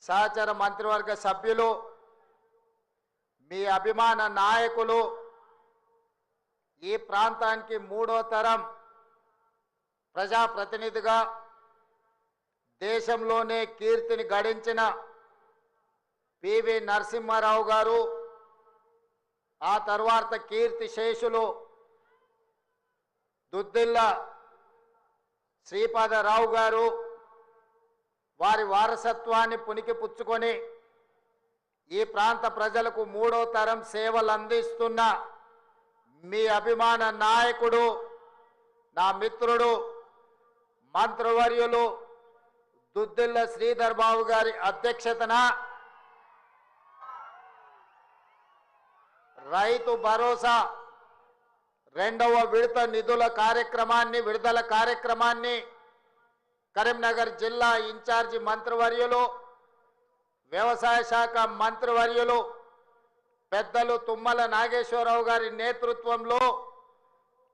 సహచర మంత్రివర్గ సభ్యులు, మీ అభిమాన నాయకులు, ఈ ప్రాంతానికి మూడో తరం ప్రజాప్రతినిధిగా దేశంలోనే కీర్తిని గడించిన పివి నరసింహారావు గారు, ఆ తర్వాత కీర్తి శేషులు దుద్దిల్ల శ్రీపాదరావు గారు వారి వారసత్వాన్ని పుణికిపుచ్చుకొని ఈ ప్రాంత ప్రజలకు మూడో తరం సేవలు అందిస్తున్న మీ అభిమాన నాయకుడు, నా మిత్రుడు, మంత్రివర్యులు దుద్దిల్ల శ్రీధర్ బాబు గారి అధ్యక్షతన రైతు భరోసా రెండవ విడుదల కార్యక్రమాన్ని కరీంనగర్ జిల్లా ఇన్ఛార్జి మంత్రివర్యులు, వ్యవసాయ శాఖ మంత్రివర్యులు పెద్దలు తుమ్మల నాగేశ్వరరావు గారి నేతృత్వంలో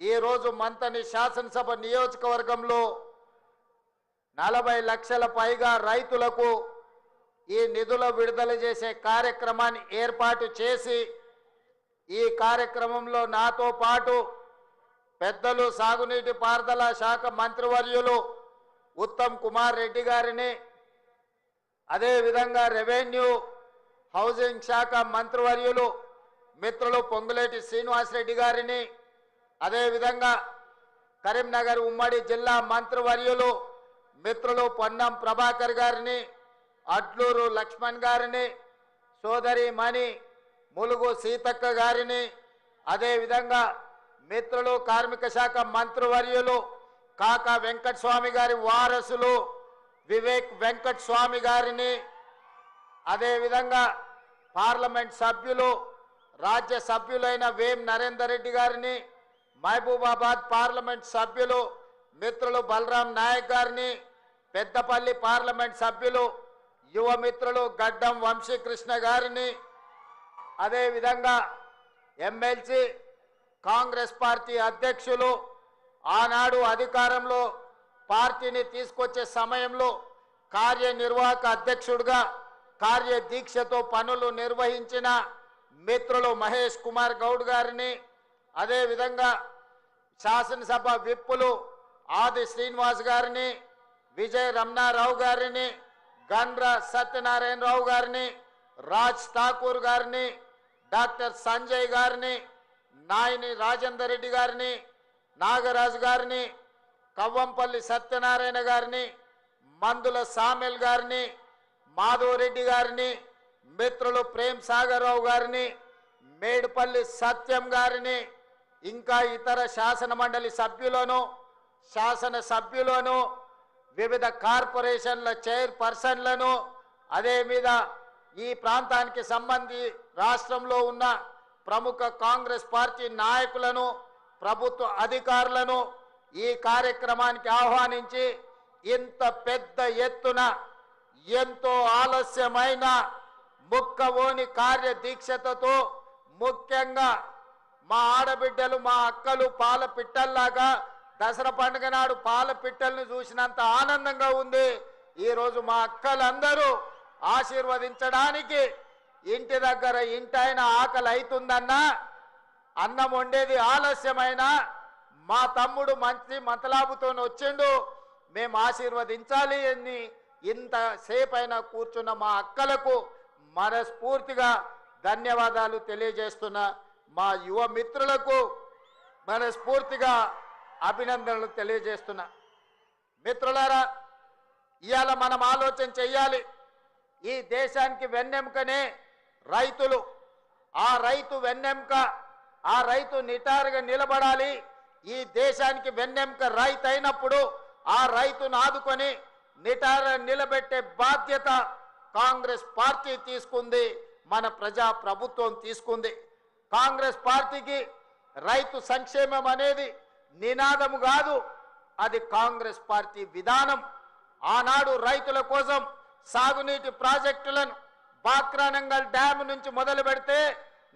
ఈరోజు మంతని శాసనసభ నియోజకవర్గంలో 40 లక్షల పైగా రైతులకు ఈ నిధులు విడుదల చేసే కార్యక్రమాన్ని ఏర్పాటు చేసి, ఈ కార్యక్రమంలో నాతో పాటు పెద్దలు సాగునీటి పారుదల శాఖ మంత్రివర్యులు ఉత్తమ్ కుమార్ రెడ్డి గారిని, అదేవిధంగా రెవెన్యూ హౌసింగ్ శాఖ మంత్రివర్యులు మిత్రులు పొంగులేటి శ్రీనివాసరెడ్డి గారిని, అదేవిధంగా కరీంనగర్ ఉమ్మడి జిల్లా మంత్రివర్యులు మిత్రులు పొన్నం ప్రభాకర్ గారిని, అడ్లూరు లక్ష్మణ్ గారిని, సోదరి మణి ములుగు సీతక్క గారిని, అదేవిధంగా మిత్రులు కార్మిక శాఖ మంత్రివర్యులు కాకా వెంకటస్వామి గారి వారసులు వివేక్ వెంకట స్వామి గారిని, అదేవిధంగా పార్లమెంట్ సభ్యులు రాజ్య సభ్యులైన వేం నరేందర్ రెడ్డి గారిని, మహబూబాబాద్ పార్లమెంట్ సభ్యులు మిత్రులు బలరాం నాయక్ గారిని, పెద్దపల్లి పార్లమెంట్ సభ్యులు యువ మిత్రులు గడ్డం వంశీకృష్ణ గారిని, అదేవిధంగా ఎమ్మెల్సీ కాంగ్రెస్ పార్టీ అధ్యక్షులు ఆనాడు అధికారంలో పార్టీని తీసుకొచ్చే సమయంలో కార్యనిర్వాహక అధ్యక్షుడిగా కార్యదీక్షతో పనులు నిర్వహించిన మిత్రులు మహేష్ కుమార్ గౌడ్ గారిని, అదేవిధంగా శాసనసభ విప్పులు ఆది శ్రీనివాస్ గారిని, విజయ్ రమణారావు గారిని, గండ్ర సత్యనారాయణరావు గారిని, రాజ్ ఠాకూర్ గారిని, డాక్టర్ సంజయ్ గారిని, నాయని రాజేందర్ రెడ్డి గారిని, నాగరాజు గారిని, కవ్వంపల్లి సత్యనారాయణ గారిని, మందుల సామెల్ గారిని, మాధవరెడ్డి గారిని, మిత్రులు ప్రేమ్ సాగర్ రావు గారిని, మేడుపల్లి సత్యం గారిని, ఇంకా ఇతర శాసన మండలి సభ్యులను, శాసనసభ్యులను, వివిధ కార్పొరేషన్ల చైర్పర్సన్లను, అదే మీద ఈ ప్రాంతానికి సంబంధించి రాష్ట్రంలో ఉన్న ప్రముఖ కాంగ్రెస్ పార్టీ నాయకులను, ప్రభుత్వ అధికారులను ఈ కార్యక్రమానికి ఆహ్వానించి ఇంత పెద్ద ఎత్తున ఎంతో ఆలస్యమైన ముక్కవోని కార్యదీక్షతతో, ముఖ్యంగా మా ఆడబిడ్డలు మా అక్కలు పాల పిట్టల్లాగా దసరా పండుగ నాడు పాల పిట్టల్ని చూసినంత ఆనందంగా ఉంది. ఈరోజు మా అక్కలందరూ ఆశీర్వదించడానికి ఇంటి దగ్గర ఇంటైన ఆకలి అవుతుందన్నా, అన్నం వండేది ఆలస్యమైన మా తమ్ముడు మంచి మతలాబుతో వచ్చిండు, మేము ఆశీర్వదించాలి అని ఇంతసేపైనా కూర్చున్న మా అక్కలకు మనస్ఫూర్తిగా ధన్యవాదాలు తెలియజేస్తున్నా. మా యువ మిత్రులకు మనస్ఫూర్తిగా అభినందనలు తెలియజేస్తున్నా. మిత్రులారా, ఇవాళ మనం ఆలోచన చెయ్యాలి. ఈ దేశానికి వెన్నెముకనే రైతులు. ఆ రైతు వెన్నెముక, ఆ రైతు నిటారుగా నిలబడాలి. ఈ దేశానికి వెన్నెముక రైతు అయినప్పుడు ఆ రైతును ఆదుకొని నిటారుగా నిలబెట్టే బాధ్యత కాంగ్రెస్ పార్టీ తీసుకుంది, మన ప్రజా ప్రభుత్వం తీసుకుంది. కాంగ్రెస్ పార్టీకి రైతు సంక్షేమం అనేది నినాదం కాదు, అది కాంగ్రెస్ పార్టీ విధానం. ఆనాడు రైతుల కోసం సాగునీటి ప్రాజెక్టులను బాక్రానంగల్ డ్యామ్ నుంచి మొదలు పెడితే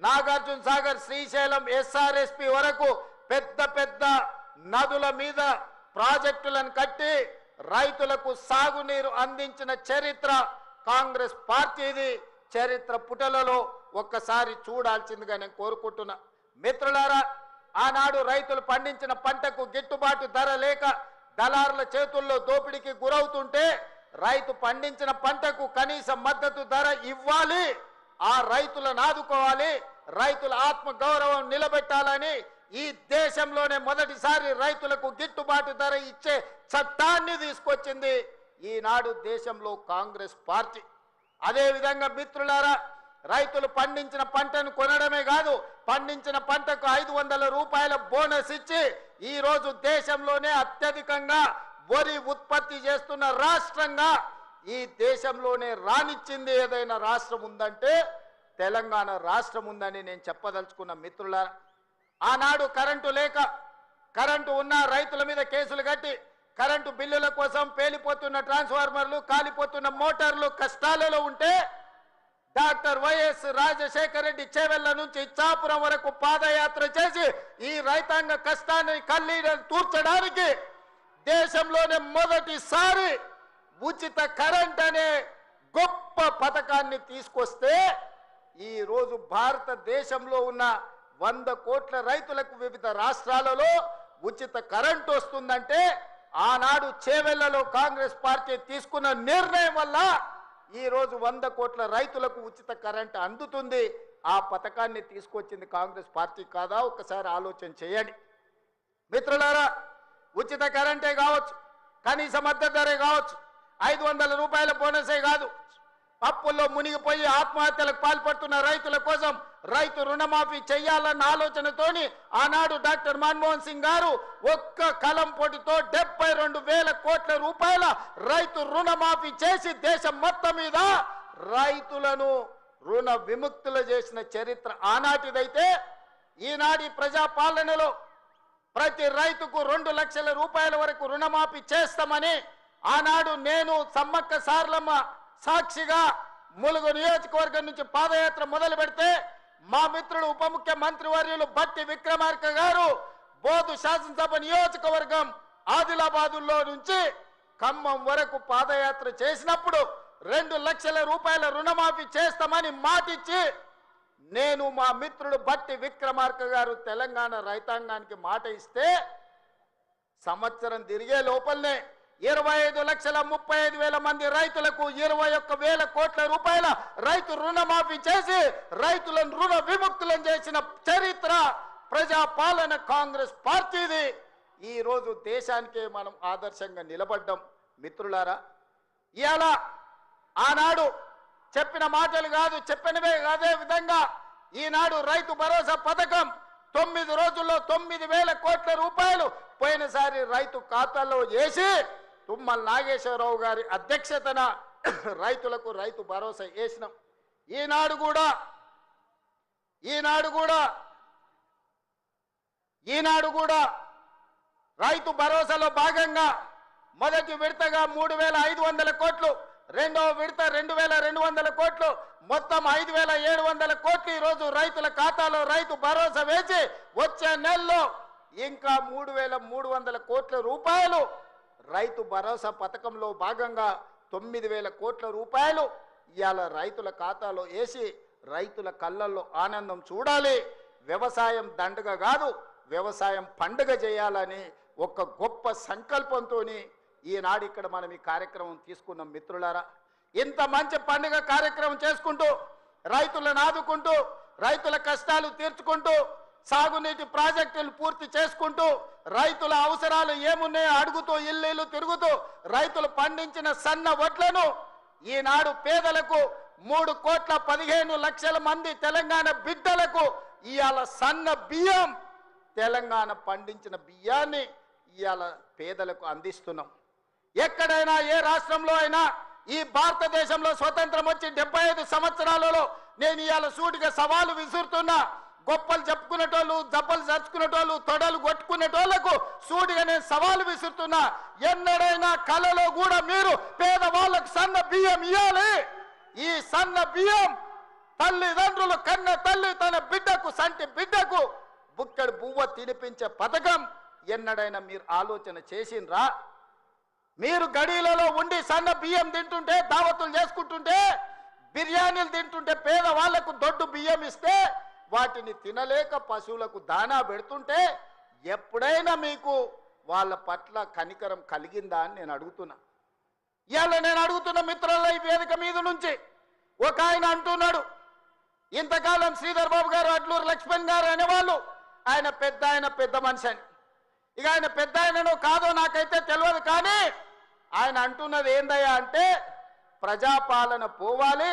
నాగార్జున సాగర్, శ్రీశైలం, ఎస్ఆర్ఎస్పి వరకు పెద్ద పెద్ద నదుల మీద ప్రాజెక్టులను కట్టి రైతులకు సాగునీరు అందించిన చరిత్ర కాంగ్రెస్ పార్టీది చరిత్ర పుటలలో ఒక్కసారి చూడాల్సిందిగా నేను కోరుకుంటున్నా. మిత్రులారా, ఆనాడు రైతులు పండించిన పంటకు గిట్టుబాటు ధర లేక దళారుల చేతుల్లో దోపిడీకి గురవుతుంటే రైతు పండించిన పంటకు కనీస మద్దతు ధర ఇవ్వాలి, ఆ రైతులను ఆదుకోవాలి, రైతుల ఆత్మ గౌరవం నిలబెట్టాలని ఈ దేశంలోనే మొదటిసారి రైతులకు గిట్టుబాటు ధర ఇచ్చే చట్టాన్ని తీసుకొచ్చింది ఈనాడు దేశంలో కాంగ్రెస్ పార్టీ. అదేవిధంగా మిత్రులారా, రైతులు పండించిన పంటను కొనడమే కాదు, పండించిన పంటకు 500 రూపాయల బోనస్ ఇచ్చి ఈ రోజు దేశంలోనే అత్యధికంగా వరి ఉత్పత్తి చేస్తున్న రాష్ట్రంగా ఈ దేశంలోనే రానిచ్చింది ఏదైనా రాష్ట్రం ఉందంటే తెలంగాణ రాష్ట్రం ఉందని నేను చెప్పదలుచుకున్న మిత్రులారా. ఆనాడు కరెంటు లేక, కరెంటు ఉన్న రైతుల మీద కేసులు కట్టి కరెంటు బిల్లుల కోసం పేలిపోతున్న ట్రాన్స్ఫార్మర్లు, కాలిపోతున్న మోటార్లు కష్టాలలో ఉంటే డాక్టర్ వైఎస్ రాజశేఖర రెడ్డి చేవెళ్ల నుంచి ఇచ్చాపురం వరకు పాదయాత్ర చేసి ఈ రైతాంగ కష్టాన్ని కన్నీళ్లను తూర్చడానికి దేశంలోనే మొదటిసారి ఉచిత కరెంట్ అనే గొప్ప పథకాన్ని తీసుకొస్తే ఈ రోజు భారతదేశంలో ఉన్న 100 కోట్ల రైతులకు వివిధ రాష్ట్రాలలో ఉచిత కరెంట్ వస్తుందంటే ఆనాడు చేవెళ్లలో కాంగ్రెస్ పార్టీ తీసుకున్న నిర్ణయం వల్ల ఈ రోజు 100 కోట్ల రైతులకు ఉచిత కరెంట్ అందుతుంది. ఆ పథకాన్ని తీసుకొచ్చింది కాంగ్రెస్ పార్టీ కాదా? ఒకసారి ఆలోచన చేయండి మిత్రులారా. ఉచిత కరెంటే కావచ్చు, కనీస మద్దతు ధరే కావచ్చు, 500 రూపాయల బోనసే కాదు, అప్పుల్లో మునిగిపోయి ఆత్మహత్యలకు పాల్పడుతున్న రైతుల కోసం రైతు రుణమాఫీ చేయాలన్న ఆలోచనతోని ఆనాడు డాక్టర్ మన్మోహన్ సింగ్ గారు ఒక్క కలం పొడితో 72,000 కోట్ల రూపాయల రైతు రుణమాఫీ చేసి దేశం మొత్తం మీద రైతులను రుణ విముక్తులు చేసిన చరిత్ర ఆనాటిదైతే ఈనాటి ప్రజాపాలనలో ప్రతి రైతుకు 2 లక్షల రూపాయల వరకు రుణమాఫీ చేస్తామని ఆనాడు నేను సమ్మక్క సారలమ్మ సాక్షిగా ములుగు నియోజకవర్గం నుంచి పాదయాత్ర మొదలు పెడితే మా మిత్రుడు ఉప ముఖ్యమంత్రి వర్యులు బట్టి విక్రమార్క గారు బోధు శాసనసభ నియోజకవర్గం ఆదిలాబాదులో నుంచి ఖమ్మం వరకు పాదయాత్ర చేసినప్పుడు 2 లక్షల రూపాయల రుణమాఫీ చేస్తామని మాటిచ్చి నేను మా మిత్రుడు బట్టి విక్రమార్క గారు తెలంగాణ రైతాంగానికి మాట ఇస్తే సంవత్సరం తిరిగే లోపలనే 25,35,000 మంది రైతులకు 21,000 కోట్ల రూపాయల రైతు రుణమాఫీ చేసి రైతులను రుణ విముక్తులను చేసిన చరిత్ర ప్రజాపాలన కాంగ్రెస్ పార్టీది. ఈ రోజు దేశానికే మనం ఆదర్శంగా నిలబడ్డాం మిత్రులారా. ఇవాళ ఆనాడు చెప్పిన మాటలు కాదు, చెప్పినవే అదే విధంగా ఈనాడు రైతు భరోసా పథకం 9 రోజుల్లో 9,000 కోట్ల రూపాయలు పోయినసారి రైతు ఖాతాల్లో వేసి తుమ్మల నాగేశ్వరరావు గారి అధ్యక్షతన రైతులకు రైతు భరోసా వేసినాం. ఈనాడు కూడా రైతు భరోసాలో భాగంగా మొదటి విడతగా 3,500 కోట్లు, రెండవ విడత 2,200 కోట్లు, మొత్తం 5,700 కోట్లు ఈరోజు రైతుల ఖాతాలో రైతు భరోసా వేసి వచ్చే నెలలో ఇంకా 3,300 కోట్ల రూపాయలు రైతు భరోసా పథకంలో భాగంగా 9,000 కోట్ల రూపాయలు ఇవాళ రైతుల ఖాతాలో వేసి రైతుల కళ్ళల్లో ఆనందం చూడాలి. వ్యవసాయం దండగ కాదు, వ్యవసాయం పండుగ చేయాలని ఒక గొప్ప సంకల్పంతో ఈనాడు ఇక్కడ మనం ఈ కార్యక్రమం తీసుకున్నాం మిత్రులారా. ఇంత మంచి పండుగ కార్యక్రమం చేసుకుంటూ రైతులను ఆదుకుంటూ రైతుల కష్టాలు తీర్చుకుంటూ సాగునీటి ప్రాజెక్టులు పూర్తి చేసుకుంటూ రైతుల అవసరాలు ఏమున్నాయో అడుగుతూ ఇల్లు తిరుగుతూ రైతులు పండించిన సన్న వడ్లను ఈనాడు పేదలకు 3,15,00,000 మంది తెలంగాణ బిడ్డలకు ఇవాళ సన్న బియ్యం, తెలంగాణ పండించిన బియ్యాన్ని ఇవాళ పేదలకు అందిస్తున్నాం. ఎక్కడైనా ఏ రాష్ట్రంలో అయినా ఈ భారతదేశంలో స్వతంత్రం వచ్చి 75 సంవత్సరాలలో నేను ఇవాళ సూటిగా సవాలు విసురుతున్నా. గొప్పలు చెప్పుకునేటోళ్ళు, దెబ్బలు చర్చుకునేటోళ్ళు, తొడలు కొట్టుకునేటోళ్లకు సూటిగా నేను సవాలు విసురుతున్నా. ఎన్నడైనా కళలో కూడా మీరు పేదవాళ్ళకు సన్న బియ్యం ఇవ్వాలి. ఈ సన్న బియ్యం తల్లిదండ్రులు కన్న తల్లి తన బిడ్డకు, సంటి బిడ్డకు బుక్కడు బువ్వ తినిపించే పథకం ఎన్నడైనా మీరు ఆలోచన చేసిండ్రా? మీరు గడీలలో ఉండి సన్న బియ్యం తింటుంటే, దావతులు చేసుకుంటుంటే, బిర్యానీలు తింటుంటే, పేదవాళ్లకు దొడ్డు బియ్యం ఇస్తే వాటిని తినలేక పశువులకు దానా పెడుతుంటే ఎప్పుడైనా మీకు వాళ్ళ పట్ల కనికరం కలిగిందా అని నేను అడుగుతున్నా. ఇవాళ నేను అడుగుతున్న మిత్రుల ఈ వేదిక మీద నుంచి ఒక ఆయన అంటున్నాడు, ఇంతకాలం శ్రీధర్ బాబు గారు, అడ్లూరు లక్ష్మణ్ గారు అనేవాళ్ళు ఆయన పెద్ద మనిషి అని. ఇక ఆయన పెద్ద ఆయననో కాదో నాకైతే తెలియదు, కానీ ఆయన అంటున్నది ఏందయ్యా అంటే ప్రజాపాలన పోవాలి,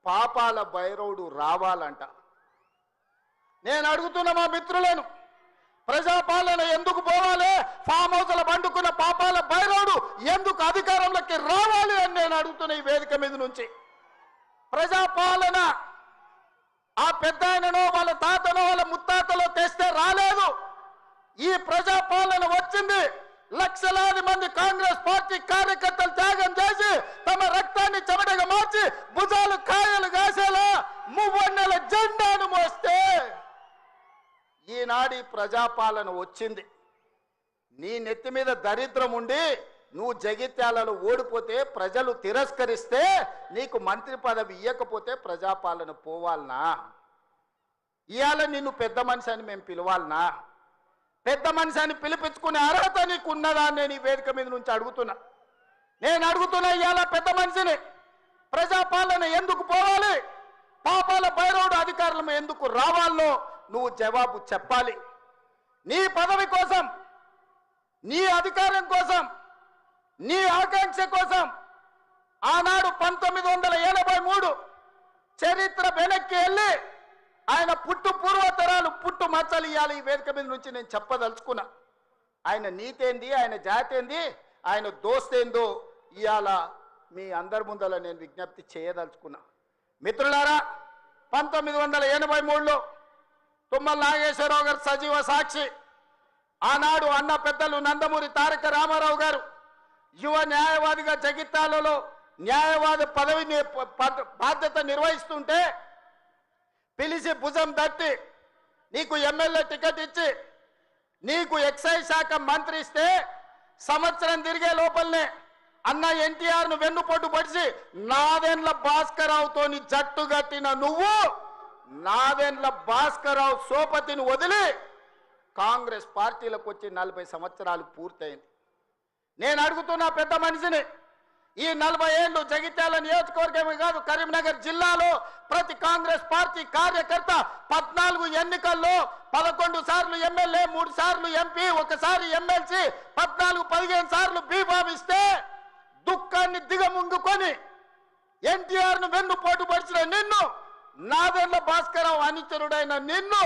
పాపాల భైరవుడు రావాలంట. నేను అడుగుతున్న మా మిత్రులను, ప్రజాపాలన ఎందుకు పోవాలి, ఫామ్ హౌస్ల పండుకున్న పాపాల భైరవుడు ఎందుకు అధికారంలోకి రావాలి అని నేను అడుగుతున్న ఈ వేదిక మీద నుంచి. ప్రజాపాలన ఆ పెద్ద ఆయననో వాళ్ళ తాతనో వాళ్ళ ముత్తాతలో తెస్తే రాలేదు. ఈ ప్రజాపాలన వచ్చింది లక్షలాది మంది కాంగ్రెస్ పార్టీ కార్యకర్తలు త్యాగం చేసి తమ రక్తాన్ని చెమటగా మార్చి భుజాలు కాయలు కాసేలా మువ్వన్నెల జెండాను మోస్తే ఈనాడు ప్రజాపాలన వచ్చింది. నీ నెత్తి మీద దరిద్రం ఉండి నువ్వు జగిత్యాలలో ఓడిపోతే, ప్రజలు తిరస్కరిస్తే, నీకు మంత్రి పదవి ఇవ్వకపోతే ప్రజాపాలన పోవాలనా? ఇవాళ నిన్ను పెద్ద మనిషి అని మేము పిలవాలనా? పెద్ద మనిషి అని పిలిపించుకునే అర్హత నీకు ఉన్నదా అని నేను ఈ వేదిక మీద నుంచి అడుగుతున్నా. నేను అడుగుతున్నా, ఇవాళ పెద్ద మనిషిని, ప్రజాపాలన ఎందుకు పోవాలి, పాపాల భైరవుడు అధికారులు ఎందుకు రావాలో నువ్వు జవాబు చెప్పాలి. నీ పదవి కోసం, నీ అధికారం కోసం, నీ ఆకాంక్ష కోసం ఆనాడు 1983 చరిత్ర వెనక్కి వెళ్ళి ఆయన పుట్టు పూర్వతరాలు పుట్టు మచ్చలు ఇవ్వాలి. ఈ వేదిక మీద నుంచి నేను చెప్పదలుచుకున్నా. ఆయన నీతేంది, ఆయన జాతేంది, ఆయన దోస్తేందో ఇవాళ మీ అందరి ముందర నేను విజ్ఞప్తి చేయదలుచుకున్నా. మిత్రులారా, 1983లో తుమ్మల నాగేశ్వరరావు గారు సజీవ సాక్షి. ఆనాడు అన్న పెద్దలు నందమూరి తారక రామారావు గారు యువ న్యాయవాదిగా జగిత్యాలలో న్యాయవాది పదవిని బాధ్యత నిర్వహిస్తుంటే పిలిచి భుజం తట్టి నీకు ఎమ్మెల్యే టికెట్ ఇచ్చి నీకు ఎక్సైజ్ శాఖ మంత్రి ఇస్తే సంవత్సరం తిరిగే లోపలనే అన్న ఎన్టీఆర్ను వెన్నుపోటు పడిచి నాదెండ్ల భాస్కరరావుతోని జట్టు కట్టిన నువ్వు నాదెండ్ల భాస్కరరావు సోపతిని వదిలి కాంగ్రెస్ పార్టీలకు వచ్చి 40 సంవత్సరాలు పూర్తయింది. నేను అడుగుతున్నా పెద్ద మనిషిని, ఈ 40 ఏళ్ళు జగిత్యాల నియోజకవర్గమే కాదు కరీంనగర్ జిల్లాలో ప్రతి కాంగ్రెస్ పార్టీ కార్యకర్త 14 ఎన్నికల్లో 11 సార్లు ఎమ్మెల్యే, 3 సార్లు ఎంపీ, 1 సారి ఎమ్మెల్సీ, 14-15 సార్లు బీఫామిస్తే దుఃఖాన్ని దిగముంగుకొని ఎన్టీఆర్ను వెన్నుపోటు పడిచిన నిన్ను, నాదెండ్ల భాస్కరరావు అనుచరుడైన నిన్ను